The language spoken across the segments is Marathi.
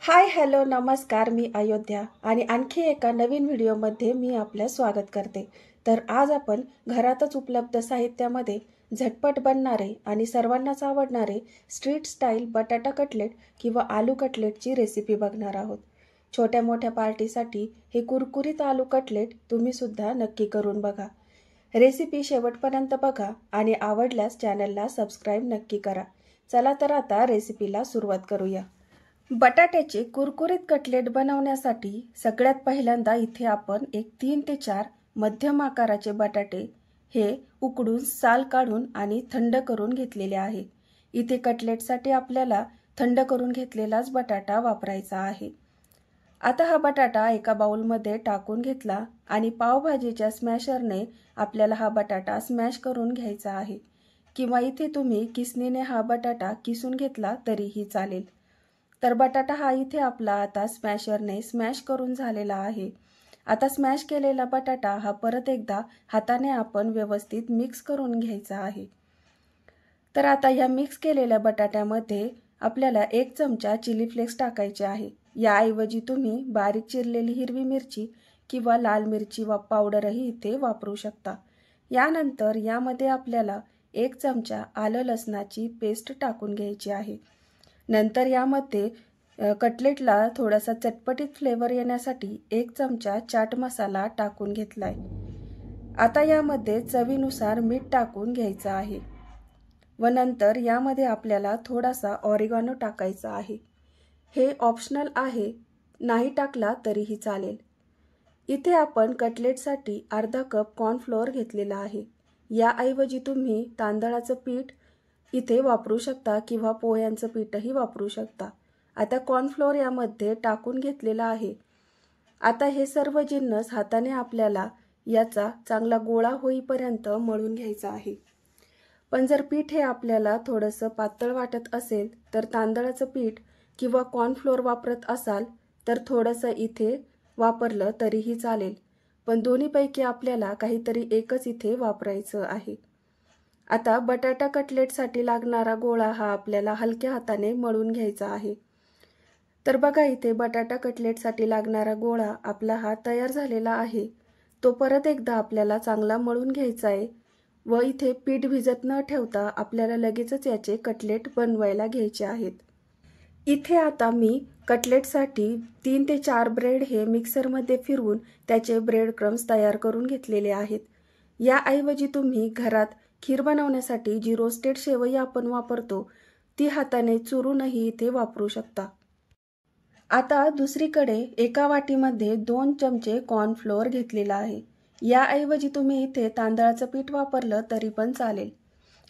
हाय हॅलो नमस्कार, मी अयोध्या आणि आणखी एका नवीन व्हिडिओमध्ये मी आपलं स्वागत करते। तर आज आपण घरातच उपलब्ध साहित्यामध्ये झटपट बनणारे आणि सर्वांनाच आवडणारे स्ट्रीट स्टाईल बटाटा कटलेट किंवा आलू कटलेटची रेसिपी बघणार आहोत। छोट्या मोठ्या पार्टीसाठी हे कुरकुरीत आलू कटलेट तुम्ही सुद्धा नक्की करून बघा। रेसिपी शेवटपर्यंत बघा आणि आवडल्यास चॅनलला सबस्क्राइब नक्की करा। चला तर आता रेसिपीला सुरुवात करूया। बटाट्याचे कुरकुरीत कटलेट बनवण्यासाठी सगळ्यात पहिल्यांदा इथे आपण एक 3 ते 4 मध्यम आकाराचे बटाटे हे उकडून साल काढून आणि थंड करून घेतलेले आहे। इथे कटलेटसाठी आपल्याला थंड करून घेतलेलाच बटाटा वापरायचा आहे। आता हा बटाटा एका बाउलमध्ये टाकून घेतला आणि पावभाजीच्या स्मॅशरने आपल्याला हा बटाटा स्मॅश करून घ्यायचा आहे, किंवा इथे तुम्ही किसणीने हा बटाटा किसून घेतला तरीही चालेल। तर बटाटा हा इथे आपला आता स्मॅशरने स्मॅश करून झालेला आहे। आता स्मॅश केलेला बटाटा हा परत एकदा हाताने आपण व्यवस्थित मिक्स करून घ्यायचा आहे। तर आता या मिक्स केलेल्या बटाट्यामध्ये आपल्याला 1 चमचा चिली फ्लेक्स टाकायचे आहे। याऐवजी तुम्ही बारीक चिरलेली हिरवी मिरची किंवा लाल मिरची पावडरही इथे वापरू शकता। यानंतर यामध्ये आपल्याला 1 चमचा आलं लसणाची पेस्ट टाकून घ्यायची आहे। नंतर यामध्ये कटलेटला थोडासा चटपटीत फ्लेवर येण्यासाठी 1 चमचा चाट मसाला टाकून घेतलाय। आता यामध्ये चवीनुसार मीठ टाकून घ्यायचं आहे व नंतर यामध्ये आपल्याला थोडासा ऑरिगॅनो टाकायचा आहे। हे ऑप्शनल आहे, नाही टाकला तरीही चालेल। इथे आपण कटलेटसाठी अर्धा कप कॉर्नफ्लोअर घेतलेला आहे। याऐवजी तुम्ही तांदळाचं पीठ इथे वापरू शकता किंवा पोह्यांचं पीठही वापरू शकता। आता कॉर्नफ्लोअर यामध्ये टाकून घेतलेला आहे। आता हे सर्व जिन्नस हाताने आपल्याला याचा चांगला गोळा होईपर्यंत मळून घ्यायचा आहे। पण जर पीठ हे आपल्याला थोडंसं पातळ वाटत असेल तर तांदळाचं पीठ किंवा कॉर्नफ्लोअर वापरत असाल तर थोडंसं इथे वापरलं तरीही चालेल, पण दोन्हीपैकी आपल्याला काहीतरी एकच इथे वापरायचं आहे। आता बटाटा कटलेटसाठी लागणारा गोळा हा आपल्याला हलक्या हाताने मळून घ्यायचा आहे। तर बघा इथे बटाटा कटलेटसाठी लागणारा गोळा आपला हा तयार झालेला आहे। तो परत एकदा आपल्याला चांगला मळून घ्यायचा आहे व इथे पीठ भिजत न ठेवता आपल्याला लगेचच याचे कटलेट बनवायला घ्यायचे आहेत। इथे आता मी कटलेटसाठी 3 ते 4 ब्रेड हे मिक्सरमध्ये फिरवून त्याचे ब्रेड क्रम्स तयार करून घेतलेले आहेत। याऐवजी तुम्ही घरात खीर बनवण्यासाठी जी रोस्टेड शेवई आपण वापरतो ती हाताने चुरूनही इथे वापरू शकता। आता दुसरीकडे एका वाटीमध्ये 2 चमचे कॉर्नफ्लोअर घेतलेला आहे। याऐवजी तुम्ही इथे तांदळाचं पीठ वापरलं तरी पण चालेल।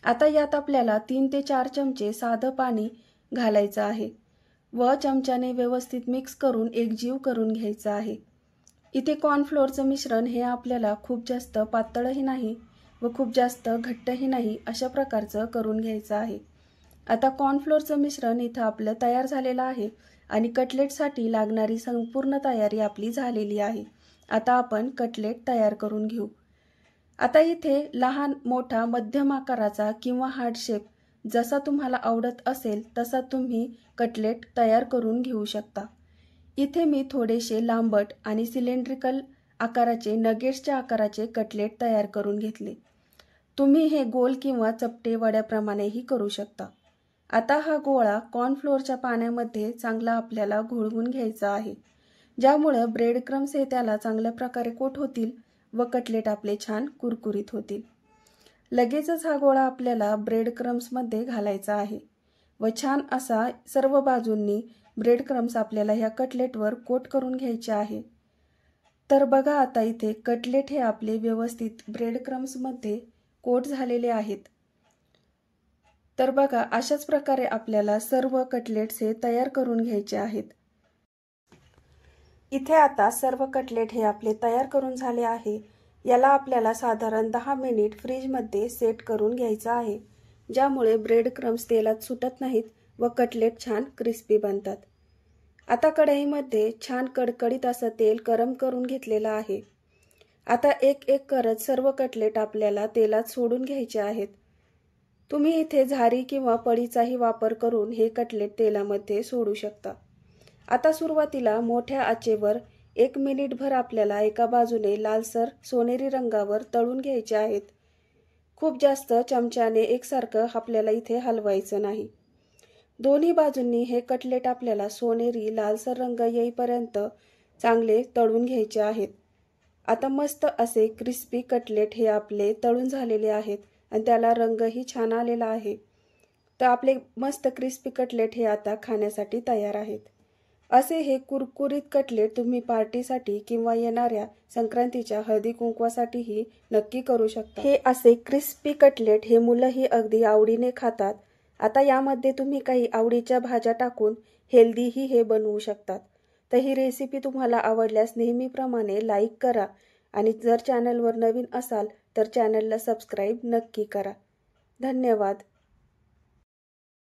आता यात आपल्याला 3 ते 4 चमचे साधं पाणी घालायचं आहे व चमच्याने व्यवस्थित मिक्स करून एकजीव करून घ्यायचं आहे। इथे कॉर्नफ्लोअरचं मिश्रण हे आपल्याला खूप जास्त पातळही नाही व खूप जास्त घट्टही नाही अशा प्रकारचं करून घ्यायचं आहे। आता कॉर्नफ्लोअरचं मिश्रण इथं आपलं तयार झालेलं आहे आणि कटलेटसाठी लागणारी संपूर्ण तयारी आपली झालेली आहे। आता आपण कटलेट तयार करून घेऊ। आता इथे लहान मोठा मध्यम आकाराचा किंवा हार्ट शेप जसा तुम्हाला आवडत असेल तसा तुम्ही कटलेट तयार करून घेऊ शकता। इथे मी थोडेसे लांबट आणि सिलेंड्रिकल आकाराचे नगेट्सच्या आकाराचे कटलेट तयार करून घेतले। तुम्ही हे गोल किंवा चपटे वड्याप्रमाणेही करू शकता। आता हा गोळा कॉर्नफ्लोअरच्या पाण्यामध्ये चांगला आपल्याला घोळवून घ्यायचा आहे, ज्यामुळे ब्रेड क्रम्स हे त्याला चांगल्या प्रकारे कोट होतील व कटलेट आपले छान कुरकुरीत होतील। लगेचच हा गोळा आपल्याला ब्रेड क्रम्समध्ये घालायचा आहे व छान असा सर्व बाजूंनी ब्रेड क्रम्स आपल्याला ह्या कटलेटवर कोट करून घ्यायचे आहे। तर बघा आता इथे कटलेट हे आपले व्यवस्थित ब्रेड क्रम्समध्ये कोट झालेले आहेत। तर बघा अशाच प्रकारे आपल्याला सर्व कटलेट्स हे तयार करून घ्यायचे आहेत। इथे आता सर्व कटलेट हे आपले तयार करून झाले आहे। याला आपल्याला साधारण 10 मिनिट फ्रीजमध्ये सेट करून घ्यायचं आहे, ज्यामुळे ब्रेड क्रम्स तेलात सुटत नाहीत व कटलेट छान क्रिस्पी बनतात। आता कढईमध्ये छान कडकडीत असं तेल गरम करून घेतलेलं आहे। आता एक एक करत सर्व कटलेट आपल्याला तेलात सोडून घ्यायचे आहेत। तुम्ही इथे झारी किंवा पळीचाही वापर करून हे कटलेट तेलामध्ये सोडू शकता। आता सुरुवातीला मोठ्या आचेवर 1 मिनिटभर आपल्याला एका बाजूने लालसर सोनेरी रंगावर तळून घ्यायचे आहेत। खूप जास्त चमच्याने एकसारखं आपल्याला इथे हलवायचं नाही। दोन्ही बाजूंनी हे कटलेट आपल्याला सोनेरी लालसर रंग येईपर्यंत चांगले तळून घ्यायचे आहेत। आता मस्त असे क्रिस्पी कटलेट हे आपले तळून झालेले आहेत आणि त्याला रंगही छान आलेला आहे। तर आपले मस्त क्रिस्पी कटलेट हे आता खाण्यासाठी तयार आहेत। असे हे कुरकुरीत कटलेट तुम्ही पार्टीसाठी किंवा येणाऱ्या संक्रांतीच्या हळदी कुंकवासाठीही नक्की करू शकता। हे असे क्रिस्पी कटलेट हे मुलंही अगदी आवडीने खातात। आता यामध्ये तुम्ही काही आवडीच्या भाज्या टाकून हेल्दीही हे बनवू शकतात। तर ही रेसिपी तुम्हाला आवडल्यास नेहमीप्रमाणे लाईक करा आणि जर चॅनलवर नवीन असाल तर चॅनलला सबस्क्राईब नक्की करा। धन्यवाद।